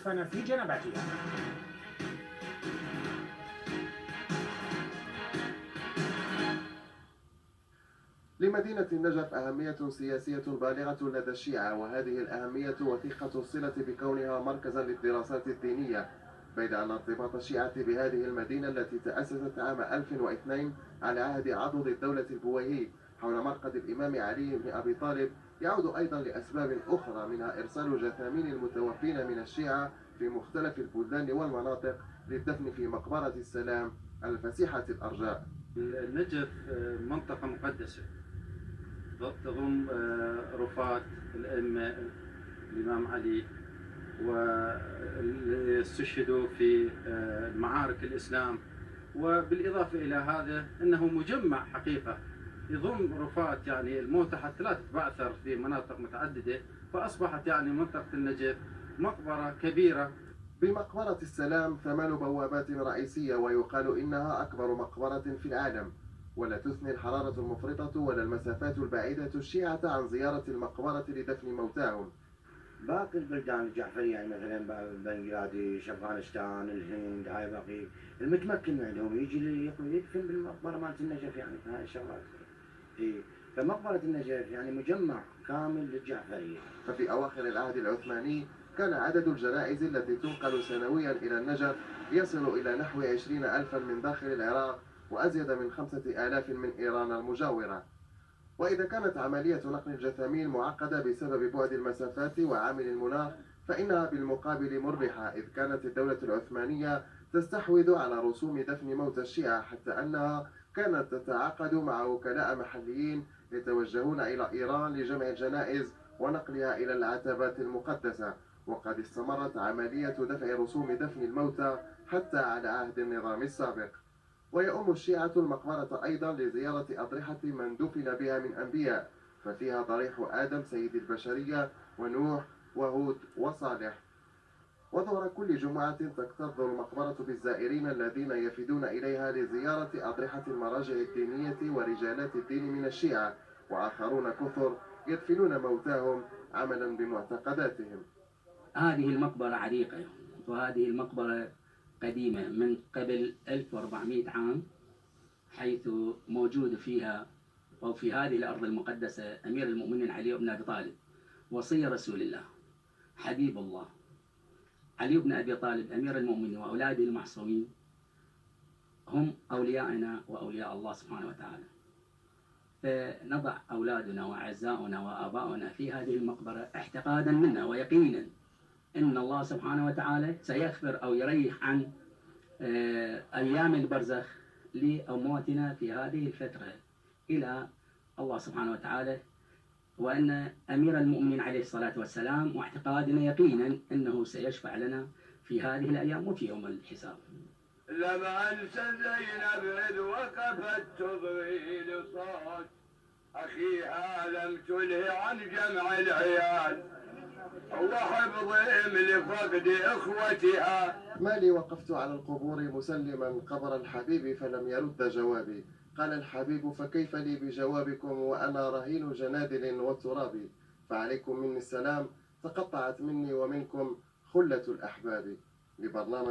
يدفن في جنبتها. لمدينة النجف أهمية سياسية بالغة لدى الشيعة، وهذه الأهمية وثيقة الصلة بكونها مركزا للدراسات الدينية، بين أن ارتباط الشيعة بهذه المدينة التي تأسست عام 1002 على عهد عضد الدولة البويهي حول مرقد الإمام علي بن أبي طالب يعود أيضا لأسباب أخرى، منها إرسال جثامين المتوفين من الشيعة في مختلف البلدان والمناطق للدفن في مقبرة السلام الفسيحة الأرجاء. النجف منطقة مقدسة تضم رفات الأئمة الإمام علي، واللي استشهدوا في معارك الإسلام، وبالإضافة إلى هذا أنه مجمع حقيقة يضم رفات يعني الموتى حتى لا تتبعثر في مناطق متعددة، فأصبحت يعني منطقة النجف مقبرة كبيرة. بمقبرة السلام 8 بوابات رئيسية، ويقال إنها أكبر مقبرة في العالم، ولا تثني الحرارة المفرطة ولا المسافات البعيدة الشيعة عن زيارة المقبرة لدفن موتاهم. باقي البلدان الجعفرية يعني مثلا بنغلاديش، أفغانستان، الهند، هاي باقي المتمكن عندهم يجي يدفن بالمقبرة مالت النجف، يعني هاي الشغلات. فمقبرة النجف يعني مجمع كامل للجعفرية. ففي أواخر العهد العثماني كان عدد الجنائز التي تنقل سنويا إلى النجف يصل إلى نحو 20,000 من داخل العراق، وأزيد من 5,000 من إيران المجاورة. وإذا كانت عملية نقل الجثامين معقدة بسبب بعد المسافات وعامل المناخ، فإنها بالمقابل مربحة، إذ كانت الدولة العثمانية تستحوذ على رسوم دفن موتى الشيعة، حتى أنها كانت تتعاقد مع وكلاء محليين يتوجهون إلى إيران لجمع الجنائز ونقلها إلى العتبات المقدسة. وقد استمرت عملية دفع رسوم دفن الموتى حتى على عهد النظام السابق. ويؤم الشيعة المقبرة أيضا لزيارة أضرحة من دفن بها من أنبياء، ففيها ضريح آدم سيد البشرية ونوح وهود وصالح. ودور كل جمعة تكتظ المقبرة بالزائرين الذين يفدون إليها لزيارة أضرحة المراجع الدينية ورجالات الدين من الشيعة، وآخرون كثر يدفنون موتاهم عملا بمعتقداتهم. هذه المقبرة عريقة، وهذه المقبرة قديمة من قبل 1400 عام، حيث موجود فيها أو في هذه الأرض المقدسة أمير المؤمنين علي بن أبي طالب، وصي رسول الله، حبيب الله. علي بن أبي طالب أمير المؤمنين وأولاده المعصومين هم أولياءنا وأولياء الله سبحانه وتعالى، فنضع أولادنا وأعزاؤنا وآباؤنا في هذه المقبرة اعتقادا منا ويقينا إن الله سبحانه وتعالى سيغفر أو يريح عن أيام البرزخ لأمواتنا في هذه الفترة إلى الله سبحانه وتعالى، وأن أمير المؤمنين عليه الصلاة والسلام واعتقادنا يقينا أنه سيشفع لنا في هذه الأيام وفي يوم الحساب. لما أنسى زينب إذ وقفت تضوي لصوت أخيها لم تلهي عن جمع العيال وحفظهم لفقد إخوتها. ما لي وقفت على القبور مسلما قبر الحبيب فلم يرد جوابي. قال الحبيب فكيف لي بجوابكم وأنا رهين جنادل وتراب. فعليكم مني السلام، تقطعت مني ومنكم خلة الأحباب. لبرنامج